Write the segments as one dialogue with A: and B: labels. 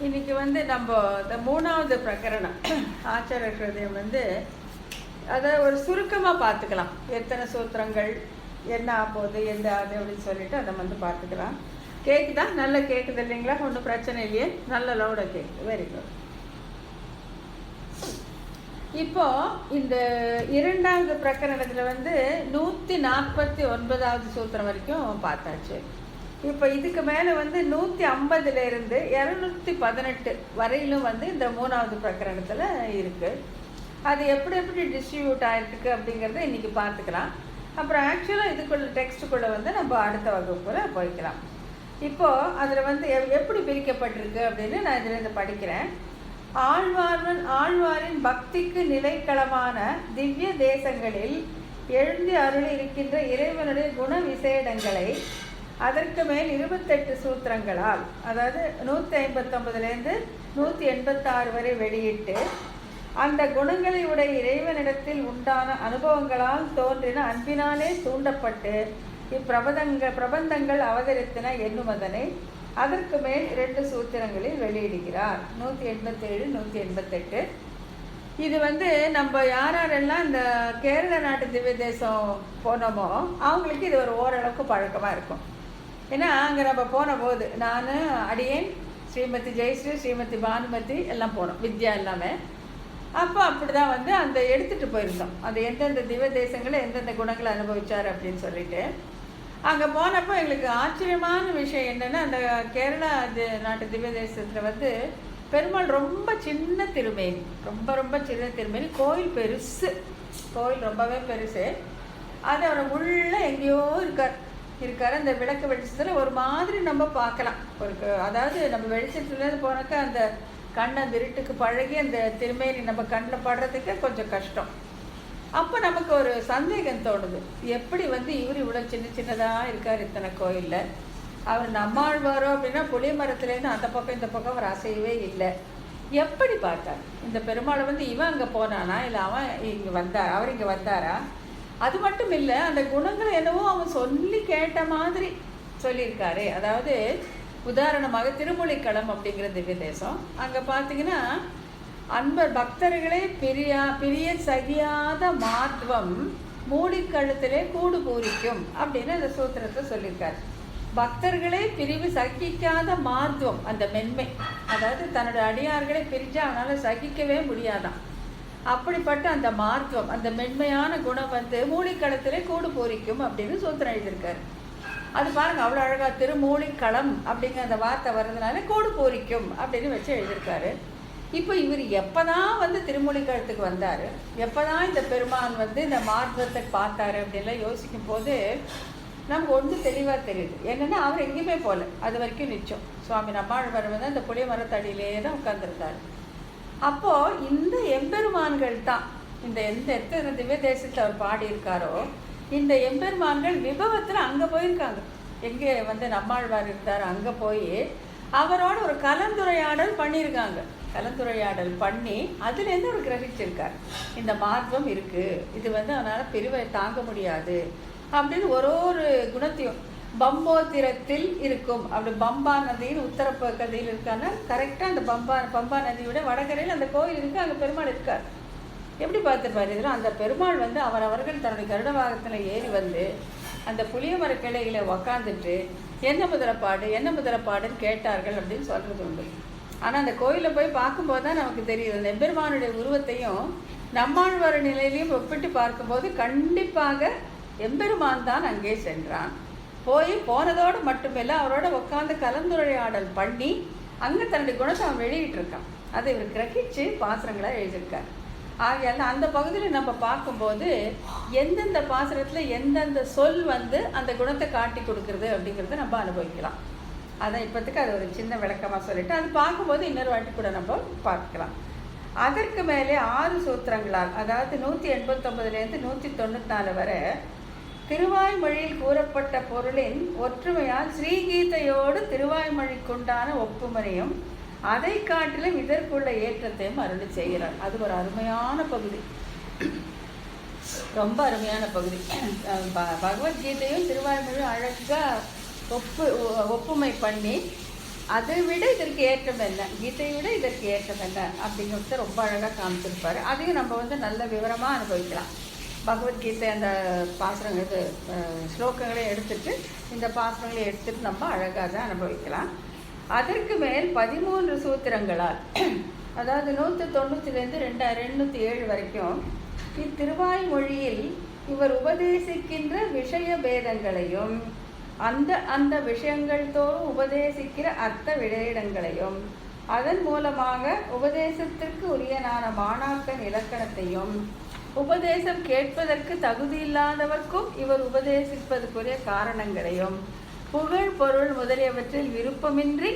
A: இன்னைக்கு நம்ம இந்த மூணாவது பிரகரணம் ஆச்சார ஹிருதயம் அதை ஒரு சுருக்கமாக பார்த்துக்கலாம். எத்தனை சூத்திரங்கள், என்ன ஆகுது, எந்த ஆகுது அப்படின்னு சொல்லிட்டு அதை பார்த்துக்கலாம். கேட்குதா? நல்லா கேட்குது இல்லைங்களா? ஒன்றும் பிரச்சனை இல்லையே, நல்ல லவுடாக கேட்குது. Very good. இப்போ இந்த இரண்டாவது பிரகரணத்தில் 149வது சூத்திரம் வரைக்கும் பார்த்தாச்சு. இப்போ இதுக்கு மேலே 150லேருந்து 218 வரையிலும் இந்த மூணாவது பிரகரணத்தில் இருக்குது. அது எப்படி எப்படி டிஸ்ட்ரிபியூட் ஆகிருக்கு அப்படிங்கிறத இன்றைக்கி பார்த்துக்கலாம். அப்புறம் ஆக்சுவலாக இதுக்குள்ள டெக்ஸ்ட்டுக்குள்ளே நம்ம அடுத்த வகுப்பில் போய்க்கலாம். இப்போது அதில் எப்படி பிரிக்கப்பட்டிருக்கு அப்படின்னு நான் இதில் படிக்கிறேன். ஆழ்வாரின் பக்திக்கு நிலைக்களமான திவ்ய தேசங்களில் எழுந்தி அருள் இருக்கின்ற இறைவனுடைய குண விசேடங்களை அதற்கு மேல் 28 சூத்திரங்களால், அதாவது 159லேருந்து 186 வரை வெளியிட்டு அந்த குணங்களை உடைய இறைவனிடத்தில் உண்டான அனுபவங்களால் தோன்றின அன்பினாலே தூண்டப்பட்டு பிரபந்தங்கள் அவதரித்தன என்னுமதனை அதற்கு மேல் 2 சூத்திரங்களில் வெளியிடுகிறார். 187, 188. இது நம்ம யாரெல்லாம் இந்த கேரள நாட்டு திவ்ய தேசம் போனோமோ அவங்களுக்கு இது ஒரு ஓரளவுக்கு பழக்கமாக இருக்கும். ஏன்னா அங்கே நம்ம போன போது நான், அடியேன், ஸ்ரீமதி ஜெயஸ்ரீ, ஸ்ரீமதி பானுமதி எல்லாம் போனோம், வித்யா எல்லாமே. அப்போ அப்படி தான் அந்த எடுத்துகிட்டு போயிருந்தோம். அது எந்தெந்த திவ்ய தேசங்களை எந்தெந்த குணங்களை அனுபவித்தார் அப்படின்னு சொல்லிட்டு. அங்கே போனப்போ எங்களுக்கு ஆச்சரியமான விஷயம் என்னென்னா, அந்த கேரளா நாட்டு திவ்ய தேசத்தில் பெருமாள் ரொம்ப சின்ன திருமேனி, ரொம்ப ரொம்ப சின்ன திருமேனி. கோயில் பெருசு, கோயில் ரொம்பவே பெருசு. அது அவர் உள்ள எங்கேயோ இருக்கார். அந்த விளக்கு வெளிச்சத்தில் ஒரு மாதிரி நம்ம பார்க்கலாம். அதாவது நம்ம வெளிச்சத்துலேருந்து போனாக்கா அந்த கண் அந்த இருட்டுக்கு பழகி அந்த திருமேனி நம்ம கண்ணில் படுறதுக்கு கொஞ்சம் கஷ்டம். அப்போ நமக்கு ஒரு சந்தேகம் தோணுது, எப்படி இவர் இவ்வளோ சின்ன சின்னதாக இருக்கார் இத்தனை கோயிலில். அவர் நம்மாழ்வாரோ அப்படின்னா புளிய மரத்துலேருந்து அந்த பக்கம் இந்த பக்கம் அவர் அசையவே இல்லை. எப்படி பார்த்தார் இந்த பெருமாளை? இவன் அங்கே போனானா, இல்லை அவன் இங்கே வந்தார், அவர் இங்கே வந்தாரா? அது மட்டும் இல்லை, அந்த குணங்களை என்னவோ அவன் சொல்லி கேட்ட மாதிரி சொல்லியிருக்காரு. அதாவது உதாரணமாக திருமொழிக்களம் அப்படிங்கிற திவ்ய தேசம், அங்கே பார்த்தீங்கன்னா அன்பர் பக்தர்களே பிரிய சகியாத மாத்வம் மூடிக்கழுத்திலே கூடு பூரிக்கும் அப்படின்னு அந்த சூத்திரத்தை சொல்லியிருக்காரு. பக்தர்களே பிரிவு சகிக்காத மார்த்துவம், அந்த மென்மை, அதாவது தன்னோட அடியார்களை பிரிஞ்சு அவனால் சகிக்கவே முடியாதான். அப்படிப்பட்ட அந்த மார்த்துவம், அந்த மென்மையான குணம் மூலிக்களத்திலே கூடு பூரிக்கும் அப்படின்னு சூத்திரம் எழுதியிருக்காரு. அது பாருங்கள், அவ்வளோ அழகாக திருமூலிக்களம் அப்படிங்கிற அந்த வார்த்தை வர்றதுனால கூடு பூரிக்கும் அப்படின்னு வச்சு எழுதியிருக்காரு. இப்போ இவர் எப்போ தான் திருமூலிக்களத்துக்கு வந்தார், எப்போ தான் இந்த பெருமான் இந்த மார்க்கத்தை பார்த்தாரு அப்படின்லாம் யோசிக்கும் போது நமக்கு ஒன்று தெளிவாக தெரியுது. என்னென்னா அவர் எங்கேயுமே போகல, அது வரைக்கும் நிச்சயம். சுவாமி நம்மாழ்வார் அந்த புளிய மரத்தடியிலே தான் உட்கார்ந்துருந்தார். அப்போது இந்த எம்பெருமான்கள் தான் எத்தனை திவ்ய தேசத்தில் அவர் பாடியிருக்காரோ இந்த எம்பெருமான்கள் விபவத்தில் அங்கே போயிருக்காங்க. எங்கே நம்மாழ்வார் இருந்தார் அங்கே போய் அவரோட ஒரு கலந்துரையாடல் பண்ணியிருக்காங்க. கலந்துரையாடல் பண்ணி அதுலேருந்து அவர் கிரகிச்சிருக்கார், இந்த மார்க்கம் இருக்குது, இது அதனால் பிரிவை தாங்க முடியாது அப்படின்னு ஒரு குணத்தையும். பம்போத்திரத்தில் இருக்கும், அப்படி பம்பா நதியின் உத்தரப்பகுதியில் இருக்கான்னா கரெக்டாக அந்த பம்பா நதியோட வடகரையில் அந்த கோயில் இருக்குது, அங்கே பெருமாள் இருக்கார். எப்படி பார்த்துருப்பார் இதெல்லாம்? அந்த பெருமாள் அவர்கள் தன்னுடைய கருட வாகனத்தில் ஏறி அந்த புளிய மர கிளைகளை உக்காந்துட்டு என்ன முதலப்பாடுன்னு கேட்டார்கள் அப்படின்னு சொல்கிறது உண்டு. ஆனால் அந்த கோயிலில் போய் பார்க்கும்போது தான் நமக்கு தெரியுது, அந்த எம்பெருமானுடைய உருவத்தையும் நம்மாழ்வார் நிலையிலையும் ஒப்பிட்டு பார்க்கும்போது கண்டிப்பாக எம்பெருமான் தான் அங்கே சென்றான். போனதோடு மட்டுமில்லை, அவரோட உட்காந்து கலந்துரையாடல் பண்ணி அங்கே தன்னுடைய குணத்தை அவன் வெளியிட்டிருக்கான். அதை இவர் கிரகிச்சு பாசுரங்களாக எழுதியிருக்கார். ஆகையால் அந்த பகுதியில் நம்ம பார்க்கும்போது எந்தெந்த பாசுரத்தில் எந்தெந்த சொல் அந்த குணத்தை காட்டி கொடுக்குறது அப்படிங்கிறத நம்ம அனுபவிக்கலாம். அதான் இப்போத்துக்கு அது ஒரு சின்ன விளக்கமாக சொல்லிவிட்டு அது பார்க்கும்போது இன்னொரு வாட்டி கூட நம்ம பார்க்கலாம். அதற்கு மேலே 6 சூத்திரங்களால், அதாவது 189லேருந்து 194 வரை திருவாய்மொழியில் கூறப்பட்ட பொருளின் ஒற்றுமையால் ஸ்ரீகீதையோடு திருவாய்மொழிக்குண்டான ஒப்புமுறையும் அதை காட்டிலும் இதற்குள்ள ஏற்றத்தையும் அருளி செய்கிறார். அது ஒரு அருமையான பகுதி, ரொம்ப அருமையான பகுதி. பகவத்கீதையும் திருவாய்மொழியும் அழகாக ஒப்புமை பண்ணி அதை விட இதற்கு ஏற்றம் என்ன, கீதையை விட இதற்கு ஏற்றம் என்ன அப்படிங்கிறத ரொம்ப அழகாக காமிச்சிருப்பார். அதையும் நம்ம வந்து நல்ல விவரமாக அனுபவிக்கலாம். பகவத்கீதை அந்த பாசுரங்கள் இது ஸ்லோகங்களை எடுத்துகிட்டு இந்த பாசுரங்களை எடுத்துகிட்டு நம்ம அழகாக தான் அனுபவிக்கலாம். அதற்கு மேல் 13 சூத்திரங்களால், அதாவது 190லேருந்து 207 வரைக்கும் இத்திருவாய்மொழியில் இவர் உபதேசிக்கின்ற விஷய பேதங்களையும் அந்த விஷயங்கள் தோறும் உபதேசிக்கிற அர்த்த விடயங்களையும் அதன் மூலமாக உபதேசத்திற்கு உரியனான மாணாக்கன் இலக்கணத்தையும் உபதேசம் கேட்பதற்கு தகுதியில்லாதவர்க்கும் இவர் உபதேசிப்பதற்குரிய காரணங்களையும் புகழ் பொருள் முதலியவற்றில் விருப்பமின்றி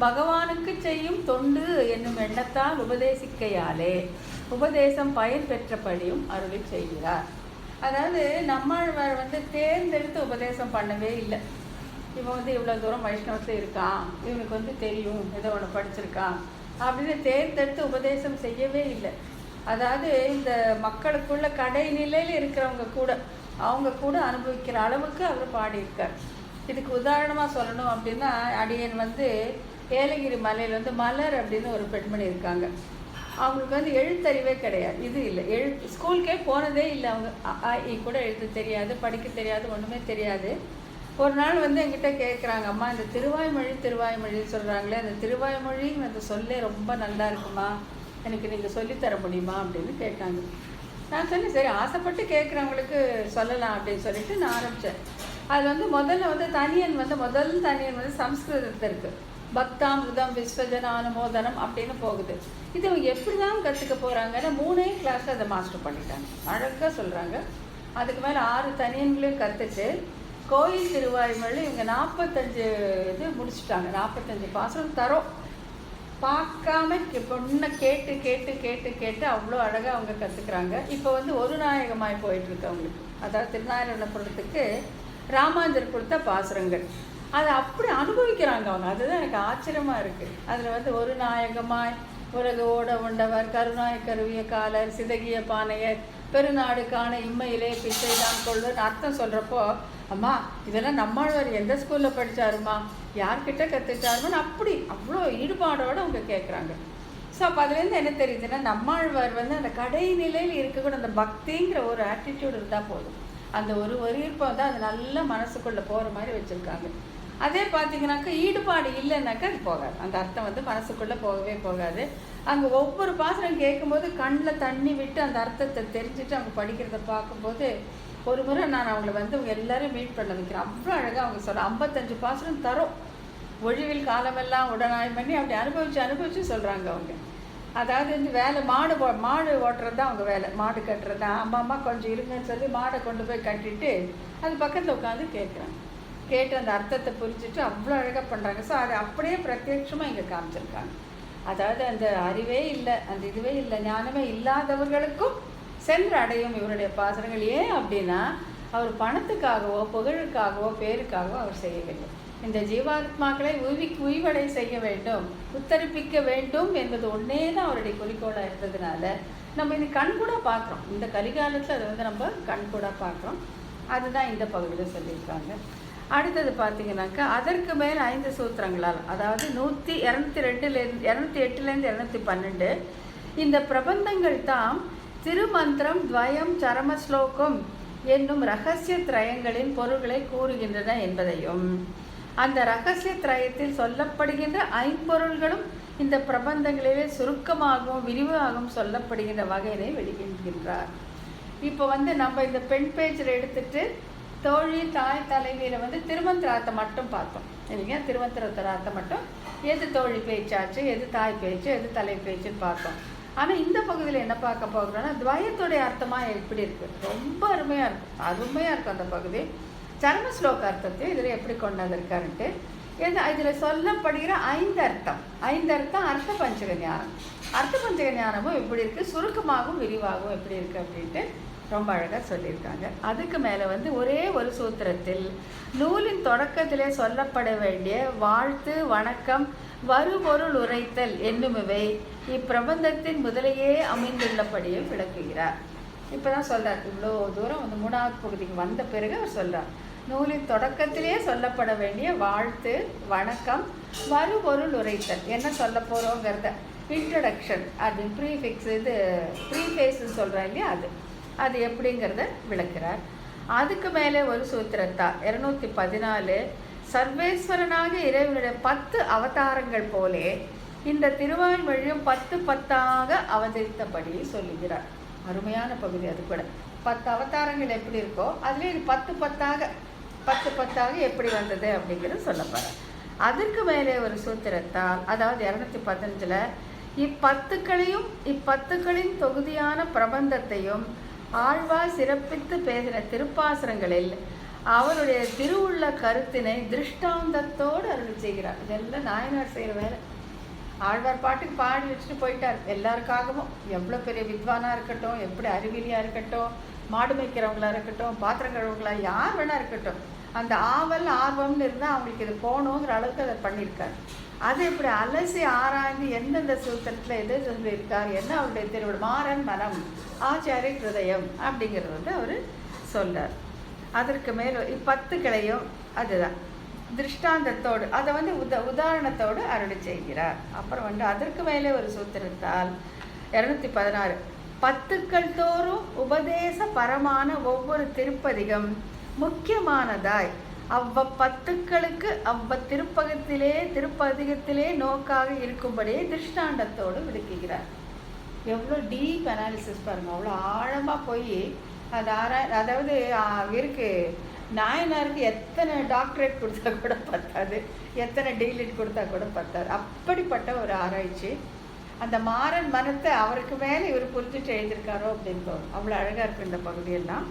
A: பகவானுக்கு செய்யும் தொண்டு என்னும் எண்ணத்தால் உபதேசிக்கையாலே உபதேசம் பயன் பெற்றபடியும் அருளி செய்கிறார். அதாவது நம்மாழ்வார் வந்து தேர்ந்தெடுத்து உபதேசம் பண்ணவே இல்லை. இவன் வந்து இவ்வளோ தூரம் வைஷ்ணவத்தில் இருக்கான், இவனுக்கு வந்து தெரியும், ஏதோ ஒன்று படிச்சிருக்கான் அப்படின்னு தேர்ந்தெடுத்து உபதேசம் செய்யவே இல்லை. அதாவது இந்த மக்களுக்குள்ள கடைநிலையில் இருக்கிறவங்க அவங்க கூட அனுபவிக்கிற அளவுக்கு அவர் பாடியிருக்கார். இதுக்கு உதாரணமாக சொல்லணும் அப்படின்னா, அடியன் வந்து ஏலகிரி மலையில் வந்து மலர் அப்படின்னு ஒரு பெண்மணி இருக்காங்க. அவங்களுக்கு வந்து எழுத்தறிவே கிடையாது, இது இல்லை, ஸ்கூலுக்கே போனதே இல்லை. அவங்க கூட எழுத தெரியாது, படிக்க தெரியாது, ஒன்றுமே தெரியாது. ஒரு நாள் வந்து என்கிட்ட கேட்குறாங்க, அம்மா இந்த திருவாய்மொழி சொல்கிறாங்களே, அந்த திருவாய்மொழின்னு அந்த சொல்லே ரொம்ப நல்லா இருக்குமா, எனக்கு நீங்கள் சொல்லித்தர முடியுமா அப்படின்னு கேட்டாங்க. நான் சொன்னேன், சரி ஆசைப்பட்டு கேட்குறவங்களுக்கு சொல்லலாம் அப்படின்னு சொல்லிட்டு நான் ஆரம்பித்தேன். அது வந்து முதல்ல வந்து முதல் தனியன் வந்து சம்ஸ்கிருதத்தில் இருக்குது. பக்தாமிருதம் விஸ்வஜன அனுமோதனம் அப்படின்னு போகுது. இது அவங்க எப்படி தான் கற்றுக்க போகிறாங்கன்னா 3 கிளாஸில் அதை மாஸ்டர் பண்ணிட்டாங்க, அழகாக சொல்கிறாங்க. அதுக்கு மேலே 6 தனியன்களையும் கற்றுட்டு கோயில் திருவாய்மொழி இவங்க 45 இது முடிச்சுட்டாங்க. 45 பாசுரம் தரோம் பார்க்காம பொண்ணை கேட்டு கேட்டு கேட்டு கேட்டு அவ்வளோ அழகாக அவங்க கற்றுக்குறாங்க. இப்போ வந்து ஒரு நாயகமாய் போயிட்டுருக்கு அவங்களுக்கு. அதாவது திருநாராயணபுரத்துக்கு ராமாஞ்சர் கொடுத்த பாசுரங்கள் அதை அப்படி அனுபவிக்கிறாங்க அவங்க. அதுதான் எனக்கு ஆச்சரியமாக இருக்குது. அதில் வந்து ஒரு நாயகமாய் உலக ஓட உண்டவர் கருணாய் கருவிய காலர் சிதகிய பானையர் பெருநாடு காண இம்மையிலே பிச்சைதான் கொள்வர் அர்த்தம் சொல்கிறப்போ, அம்மா இதெல்லாம் நம்மாழ்வார் எந்த ஸ்கூலில் படித்தாருமா, யார்கிட்ட கற்றுட்டாருமான்னு அப்படி அவ்வளோ ஈடுபாடோடு அவங்க கேட்குறாங்க. ஸோ அப்போ அதுலேருந்து என்ன தெரியுதுன்னா, நம்மாழ்வார் வந்து அந்த கடைநிலையில் இருக்கக்கூட அந்த பக்திங்கிற ஒரு ஆட்டிடியூட் இருந்தால் போதும், அந்த ஒரு விருப்பம் தான் அது நல்ல மனசுக்குள்ளே போகிற மாதிரி வச்சுருக்காங்க. அதே பார்த்தீங்கன்னாக்கா ஈடுபாடு இல்லைன்னாக்கா அது போகாது, அந்த அர்த்தம் வந்து மனசுக்குள்ளே போகவே போகாது. அங்கே ஒவ்வொரு பாசுரம் கேட்கும்போது கண்ணில் தண்ணி விட்டு அந்த அர்த்தத்தை தெரிஞ்சுட்டு அவங்க படிக்கிறத பார்க்கும்போது, ஒரு முறை நான் அவங்கள வந்து அவங்க எல்லோரும் மீட் பண்ண வைக்கிறேன். அவ்வளோ அழகாக அவங்க சொல்ல 55 பாசுரம் தரும், ஒழிவில் காலமெல்லாம் உடனாய் பண்ணி அப்படி அனுபவித்து சொல்கிறாங்க அவங்க. அதாவது வந்து வேலை மாடு ஓட்டுறது தான் அவங்க வேலை, மாடு கட்டுறது தான். அம்மா கொஞ்சம் இருங்கன்னு சொல்லி மாடை கொண்டு போய் கட்டிட்டு அது பக்கத்தில் உட்காந்து கேட்குறாங்க. கேட்டு அந்த அர்த்தத்தை புரிஞ்சுட்டு அவ்வளோ அழகாக பண்ணுறாங்க. ஸோ அதை அப்படியே பிரத்யட்சமாக இங்கே காமிச்சிருக்காங்க. அதாவது அந்த அறிவே இல்லை, அந்த இதுவே இல்லை, ஞானமே இல்லாதவர்களுக்கும் சென்று அடையும் இவருடைய பாசுரங்கள். ஏன் அப்படின்னா, அவர் பணத்துக்காகவோ புகழுக்காகவோ பேருக்காகவோ அவர் செய்யவில்லை. இந்த ஜீவாத்மாக்களை உய்வடை செய்ய வேண்டும், உத்தரிப்பிக்க வேண்டும் என்பது ஒன்றே தான் அவருடைய குறிக்கோளாக இருந்ததுனால நம்ம இது கண்கூட பார்க்குறோம். இந்த கலிகாலத்தில் அதை வந்து நம்ம கண்கூட பார்க்குறோம். அதுதான் இந்த பகுதியில் சொல்லியிருக்காங்க. அடுத்தது பார்த்தீங்கன்னாக்கா, அதற்கு மேல் 5 சூத்திரங்களால், அதாவது 208லேருந்து 212 இந்த பிரபந்தங்கள் தாம் திருமந்திரம் துவயம் சரம ஸ்லோகம் என்னும் இரகசிய திரயங்களின் பொருள்களை கூறுகின்றன என்பதையும், அந்த இரகசிய திரயத்தில் சொல்லப்படுகின்ற 5 பொருள்களும் இந்த பிரபந்தங்களிலே சுருக்கமாகவும் விரிவாகவும் சொல்லப்படுகின்ற வகையினை வெளியிடுகின்றார். இப்போ வந்து நம்ம இந்த பெண் பேஜில் எடுத்துட்டு தோழி தாய் தலைவியில் வந்து திருமந்திரார்த்தை மட்டும் பார்த்தோம் இல்லைங்க. திருமந்திரத்தை மட்டும் எது தோழி பேச்சாச்சு, எது தாய் பேச்சு, எது தலை பேச்சுன்னு பார்த்தோம். ஆனால் இந்த பகுதியில் என்ன பார்க்க போகிறோன்னா, துவயத்துடைய அர்த்தமாக எப்படி இருக்குது, ரொம்ப அருமையாக இருக்கும் அந்த பகுதி. சர்ம ஸ்லோக அர்த்தத்தையும் இதில் எப்படி கொண்டு வந்திருக்காருன்ட்டு இதில் சொல்லப்படுகிற 5 அர்த்தம் அர்த்த பஞ்சக ஞானம். அர்த்த பஞ்சக ஞானமும் எப்படி இருக்குது, சுருக்கமாகவும் விரிவாகவும் எப்படி இருக்குது அப்படின்ட்டு ரொம்ப அழகாக சொல்லியிருக்காங்க. அதுக்கு மேலே வந்து ஒரே ஒரு சூத்திரத்தில் நூலின் தொடக்கத்திலே சொல்லப்பட வேண்டிய வாழ்த்து வணக்கம் வருபொருள் உரைத்தல் என்னுமிவை இப்பிரபந்தத்தின் முதலையே அமைந்துள்ளபடியே விளக்குகிறார். இப்போ தான் சொல்கிறார், இவ்வளோ தூரம் வந்து 3வது பகுதிக்கு வந்த பிறகு அவர் சொல்கிறார், நூலின் தொடக்கத்திலே சொல்லப்பட வேண்டிய வாழ்த்து, வணக்கம், மறுபொருள் உரைத்தல், என்ன சொல்ல போகிறோங்கிறத இன்ட்ரடக்ஷன், அது ப்ரீஃபிக்ஸ், இது ப்ரீஃபேஸ்ன்னு சொல்கிறோம் இல்லையா, அது எப்படிங்கிறத விளக்கிறார். அதுக்கு மேலே ஒரு சூத்திரத்தா 214 சர்வேஸ்வரனாக இறைவனுடைய 10 அவதாரங்கள் போலே இந்த திருவாய்மொழியும் 10 10ஆக அவதரித்தபடி சொல்லுகிறார். அருமையான பகுதி. அது கூட 10 அவதாரங்கள் எப்படி இருக்கோ அதுலேயே இது 10 10ஆக எப்படி வந்தது அப்படிங்கிறது சொல்லப்படுறார். அதற்கு மேலே ஒரு சூத்திரத்தால், அதாவது 215 இப்பத்துக்களின் தொகுதியான பிரபந்தத்தையும் ஆழ்வார் சிறப்பித்து பேசின திருப்பாசுரங்களில் அவருடைய திருவுள்ள கருத்தினை திருஷ்டாந்தத்தோடு அருள் செய்கிறார். இதெல்லாம் நாயனார் செய்கிற வேலை. ஆழ்வார் பாட்டுக்கு பாடி வச்சுட்டு போயிட்டார். எல்லாருக்காகவும், எவ்வளோ பெரிய வித்வானாக இருக்கட்டும், எப்படி அறிவிலியாக இருக்கட்டும், மாடு மேய்க்கிறவங்களா இருக்கட்டும், பாத்திரம் கழுவுங்களா, யார் வேணா இருக்கட்டும், அந்த ஆர்வம்னு இருந்தால் அவங்களுக்கு இது போகணுங்கிற அளவுக்கு அதை பண்ணியிருக்காரு. அது இப்படி அலசி ஆராய்ந்து எந்தெந்த சூத்திரத்தில் எது சொல்லியிருக்கார், என்ன அவருடைய திருவிழா மாறன் மனம் ஆச்சாரிய ஹிருதயம் அப்படிங்கிறது அவர் சொல்றார். அதற்கு மேல் இப்பத்துக்களையும் அதுதான் திருஷ்டாந்தத்தோடு அதை உதாரணத்தோடு அருளி செய்கிறார். அப்புறம் அதற்கு மேலே ஒரு சூத்திரத்தால் 216 பத்துக்கள் தோறும் உபதேச பரமான ஒவ்வொரு திருப்பதிகம் முக்கியமானதாய் பத்துக்களுக்கு திருப்பதிகத்திலே நோக்காக இருக்கும்படியே திருஷ்டாண்டத்தோடு விளக்குகிறார். எவ்வளோ டீப் அனாலிசிஸ் பாருங்கள், அவ்வளோ ஆழமாக போய் அது அதாவது இருக்கு. நாயனாருக்கு எத்தனை டாக்டரேட் கொடுத்தா கூட பத்தாது, எத்தனை டிகிரேட் கொடுத்தா கூட பத்தாது. அப்படிப்பட்ட ஒரு ஆராய்ச்சி. அந்த மாறன் மனத்தை அவருக்கு மேலே இவர் புரிஞ்சுட்டு எழுதியிருக்காரோ அப்படின்னு தோணும். அவ்வளோ அழகாக இருக்குது இந்த பகுதியெல்லாம்.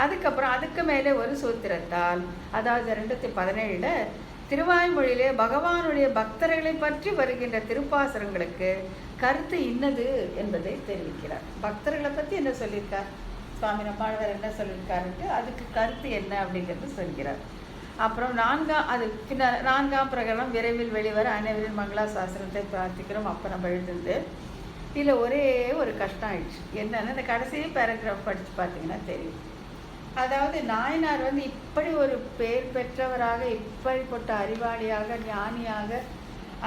A: அதுக்கப்புறம் அதுக்கு மேலே ஒரு சூத்திரத்தால், அதாவது 217 திருவாய்மொழியிலே பகவானுடைய பக்தர்களை பற்றி வருகின்ற திருப்பாசுரங்களுக்கு கருத்து இன்னது என்பதை தெரிவிக்கிறார். பக்தர்களை பற்றி என்ன சொல்லியிருக்கார், சுவாமி நம்மாழ்வார் என்ன சொல்லியிருக்காருன்ட்டு அதுக்கு கருத்து என்ன அப்படிங்கிறது சொல்கிறார். அப்புறம் 4ஆம் பிரகரணம் விரைவில் வெளிவர அனைவரின் மங்களா சாஸ்திரத்தை பிரார்த்திக்கிறோம். அப்போ நம்ம எழுதுந்து இதில் ஒரே ஒரு கஷ்டம் ஆயிடுச்சு. என்னென்னா இந்த கடைசி பேராகிராஃப் படித்து பார்த்தீங்கன்னா தெரியும். அதாவது நாயனார் இப்படி ஒரு பேர் பெற்றவராக, இப்படிப்பட்ட அறிவாளியாக, ஞானியாக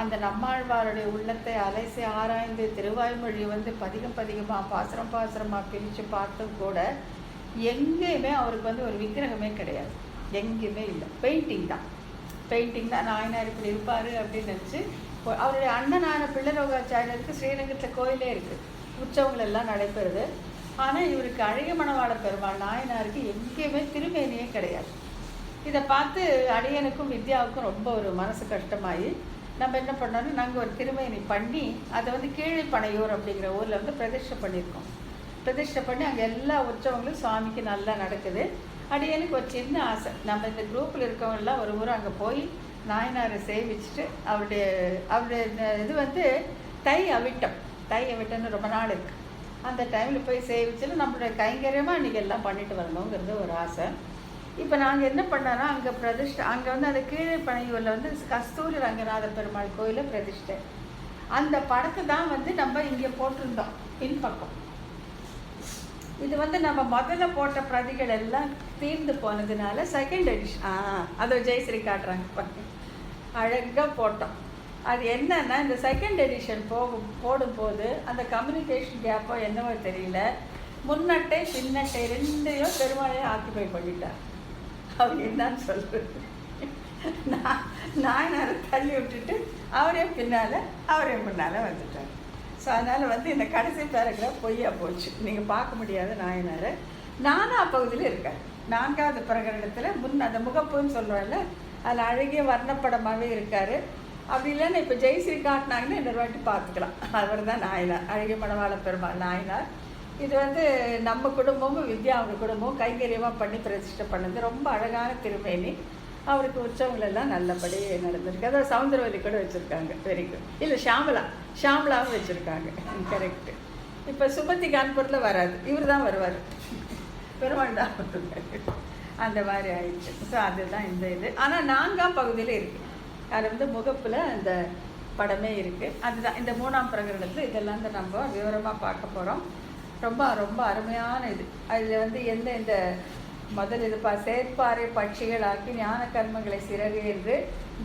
A: அந்த நம்மாழ்வாருடைய உள்ளத்தை அலைசி ஆராய்ந்து திருவாய்மொழி பதிகமாக பாசுரமாக பிரித்து பார்த்தும் கூட எங்கேயுமே அவருக்கு ஒரு விக்கிரகமே கிடையாது. எங்கேயுமே இல்லை. பெயிண்டிங் தான் நாயனார் இப்படி இருப்பார் அப்படின்னு நினச்சி. அவருடைய அண்ணனான பிள்ளலோகாச்சாரியருக்கு ஸ்ரீரங்கத்தில் கோயிலே இருக்குது, உற்சவங்கள் எல்லாம் நடைபெறுது. ஆனால் இவருக்கு அழகிய மணவாள பெருமாள் நாயனாருக்கு எங்கேயுமே திருமேனியே கிடையாது. இதை பார்த்து அடியனுக்கும் வித்யாவுக்கும் ரொம்ப ஒரு மனசு கஷ்டமாகி நம்ம என்ன பண்ணோன்னா, நாங்கள் ஒரு திருமேனி பண்ணி அதை கீழ்ப்பனையூர் அப்படிங்கிற ஊரில் பிரதிஷ்டை பண்ணியிருக்கோம். பிரதிஷ்டை பண்ணி அங்கே எல்லா உற்சவங்களும் சுவாமிக்கு நல்லா நடக்குது. அடியனுக்கு ஒரு சின்ன ஆசை, நம்ம இந்த குரூப்பில் இருக்கவங்கெல்லாம் ஒரு ஊர் அங்கே போய் நாயனாரை சேவிச்சுட்டு அவருடைய இது தை அவிட்டம்னு ரொம்ப நாள் இருக்குது. அந்த டைமில் போய் சேவிச்சுட்டு நம்மளுடைய கைங்கரியமாக இன்றைக்கி எல்லாம் பண்ணிட்டு வரணுங்கிறது ஒரு ஆசை. இப்போ நாங்கள் என்ன பண்ணோன்னா, அங்கே பிரதிஷ்டை அங்கே அந்த கீழ்ப்பனையூரில் கஸ்தூரி ரங்கநாத பெருமாள் கோயிலில் பிரதிஷ்டை. அந்த படத்தை தான் நம்ம இங்கே போட்டிருந்தோம் பின்பக்கம். இது நம்ம முதல்ல போட்ட பிரதிகள் எல்லாம் தீர்ந்து போனதுனால செகண்ட் எடிஷன் அதை ஜெயஸ்ரீ காட்டுறாங்க, அழகாக போட்டோம். அது என்னன்னா, இந்த செகண்ட் எடிஷன் போடும்போது அந்த கம்யூனிகேஷன் கேப்போ என்னவோ தெரியல, முன்னட்டை பின்னட்டை ரெண்டையும் பெருமாளையும் ஆக்கிபை பண்ணிட்டார். அவர் என்னன்னு சொல்றது, நாயனாரை தள்ளி விட்டுட்டு அவரே முன்னால் வந்துட்டார். ஸோ அதனால் இந்த கடைசி பேராகிராஃப் பொய்யா போச்சு. நீங்கள் பார்க்க முடியாத நாயனார் 4ஆம் பகுதியில் இருக்கார். 4ஆவது பிரகரணத்தில் அந்த முகப்புன்னு சொல்கிறோம்ல, அதில் அழகிய வர்ணப்படமாகவே இருக்கார். அப்படி இல்லைன்னா இப்போ ஜெயஸ்ரீ காட்டினாங்கன்னா இன்னொரு வாட்டி பார்த்துக்கலாம். அவர் தான் நாயனார், அழகிய மணவாள பெருமாள் நாயனார். இது நம்ம குடும்பமும் வித்யாவுடைய குடும்பமும் கைங்கரியமாக பண்ணி பிரதிஷ்டை பண்ணது. ரொம்ப அழகான திருமேனி. அவருக்கு உற்சவங்களெல்லாம் நல்லபடி நடந்திருக்கு. அதாவது சவுந்தரவல்லி கூட வச்சுருக்காங்க. Very good. இல்லை ஷாமலாவும் வச்சுருக்காங்க. கரெக்டு. இப்போ சுமதி கான்பூரில் வராது, இவர் தான் வருவார், பெருமாள் தான் வருவார். அந்த மாதிரி ஆயிடுச்சு. ஸோ அதுதான் இந்த இது. ஆனால் 4ஆம் பகுதியில் இருக்குது. அதில் முகப்பில் அந்த படமே இருக்குது. அதுதான் இந்த 3ஆம் பிரகரணத்தில் இதெல்லாம் நம்ம விவரமாக பார்க்க போகிறோம். ரொம்ப ரொம்ப அருமையான இது. அதில் இந்த முதல் இதுப்பா, சேர்ப்பாறை பட்சிகளாக்கி ஞான கர்மங்களை சிறகு என்று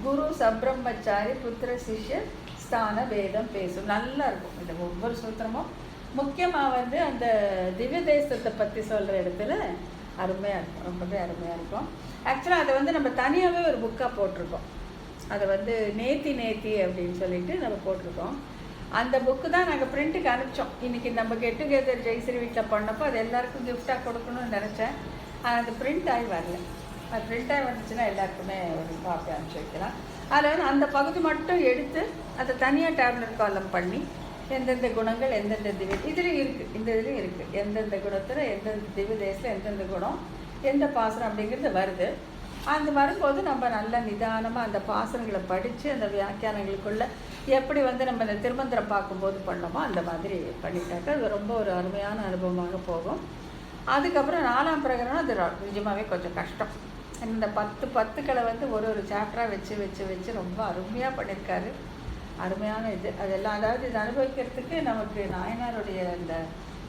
A: குரு சப்ரம்மச்சாரி புத்திர சிஷ்ய ஸ்தான வேதம் பேசும். நல்லா இருக்கும் இந்த ஒவ்வொரு சூத்திரமும். முக்கியமாக வந்து அந்த திவ்ய தேசத்தை பற்றி சொல்கிற இடத்துல அருமையாக இருக்கும், ரொம்பவே அருமையாக இருக்கும். ஆக்சுவலாக அதை வந்து நம்ம தனியாகவே ஒரு புக்காக போட்டிருக்கோம். அதை வந்து நேத்தி அப்படின்னு சொல்லிட்டு நம்ம போட்டிருக்கோம். அந்த புக்கு தான் நாங்கள் பிரிண்ட்டுக்கு அனுப்பிச்சோம். இன்றைக்கி நம்ம கெட் டுகெதர் ஜெயஸ்ரீ வீட்டில் பண்ணப்போ அது எல்லாருக்கும் கிஃப்டாக கொடுக்கணும்னு நினச்சேன். அது பிரிண்ட் ஆகி வரல. அது பிரிண்ட் ஆகி வந்துச்சுன்னா எல்லாருக்குமே ஒரு காப்பி அனுப்பிச்சி வைக்கலாம். அதில் வந்து அந்த பகுதி மட்டும் எடுத்து அதை தனியாக டேப்லெட் காலம் பண்ணி எந்தெந்த குணங்கள் எந்தெந்த திவ்ய இதுலேயும் இருக்குது, இந்த இதுலேயும் இருக்குது, எந்தெந்த குணத்தில் எந்தெந்த திவ்ய தேசத்தில் எந்தெந்த குணம் எந்த பாசனம் அப்படிங்கிறது வருது. அந்த வரும்போது நம்ம நல்ல நிதானமாக அந்த பாசனங்களை படித்து அந்த வியாக்கியானங்களுக்குள்ளே எப்படி வந்து நம்ம இந்த திருமந்திரம் பார்க்கும்போது பண்ணோமோ அந்த மாதிரி பண்ணிட்டாக்க அது ரொம்ப ஒரு அருமையான அனுபவமாக போகும். அதுக்கப்புறம் 4ஆம் பிரகரணம் அது நிஜமாகவே கொஞ்சம் கஷ்டம். இந்த 10 வந்து ஒரு சாப்டராக வச்சு ரொம்ப அருமையாக பண்ணியிருக்காரு. அருமையான இது அதெல்லாம். அதாவது இது அனுபவிக்கிறதுக்கு நமக்கு நாயனாருடைய இந்த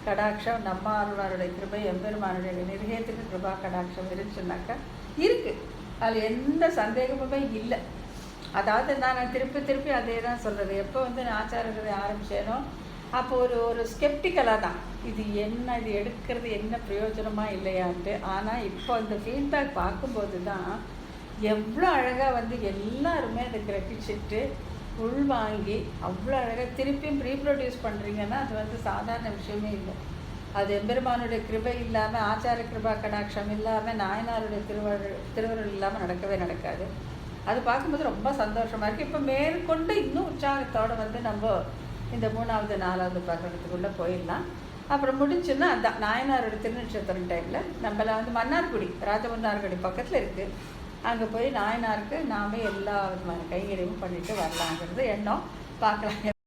A: கடாட்சம், நம்மாருடைய கிருபை, எம்பெருமானுடைய நிர்ணயத்துக்கு கிருபா கடாட்சம் இருந்துச்சுன்னாக்கா இருக்குது. அதில் எந்த சந்தேகமுமே இல்லை. அதாவது நான் திருப்பி அதே தான் சொல்கிறது. எப்போ வந்து நான் ஆச்சாரங்களை ஆரம்பிச்சேனோ அப்போ ஒரு ஸ்கெப்டிக்கலாக தான் இது என்ன, இது எடுக்கிறது என்ன பிரயோஜனமாக இல்லையான்ட்டு. ஆனால் இப்போ இந்த ஃபீட்பேக் பார்க்கும்போது தான் எவ்வளோ அழகாக வந்து எல்லாருமே அதை கிரகிச்சிட்டு உள்வாங்கி அவ்வளோ அழகாக திருப்பியும் ரீப்ரொடியூஸ் பண்ணுறீங்கன்னா அது வந்து சாதாரண விஷயமே இல்லை. அது எம்பெருமானுடைய கிருபை இல்லாமல், ஆச்சார கிருபா கடாட்சம் இல்லாமல், நாயனாருடைய திருவருள் இல்லாமல் நடக்காது. அது பார்க்கும்போது ரொம்ப சந்தோஷமாக இருக்குது. இப்போ மேற்கொண்டு இன்னும் உற்சாகத்தோடு வந்து நம்ம இந்த 3வது 4வது பிரகரணத்துக்குள்ளே போயிடலாம். அப்புறம் முடிஞ்சுன்னா அதுதான் நாயனாரோட திருநட்சத்திரம் டைமில் நம்மள வந்து மன்னார்குடி, ராஜமன்னார்குடி பக்கத்தில் இருக்குது. அங்கே போய் நாயனாருக்கு நாமே எல்லா விதமான கைங்கரியமும் பண்ணிட்டு வரலாங்கிறது எண்ணம். பார்க்கலாம்.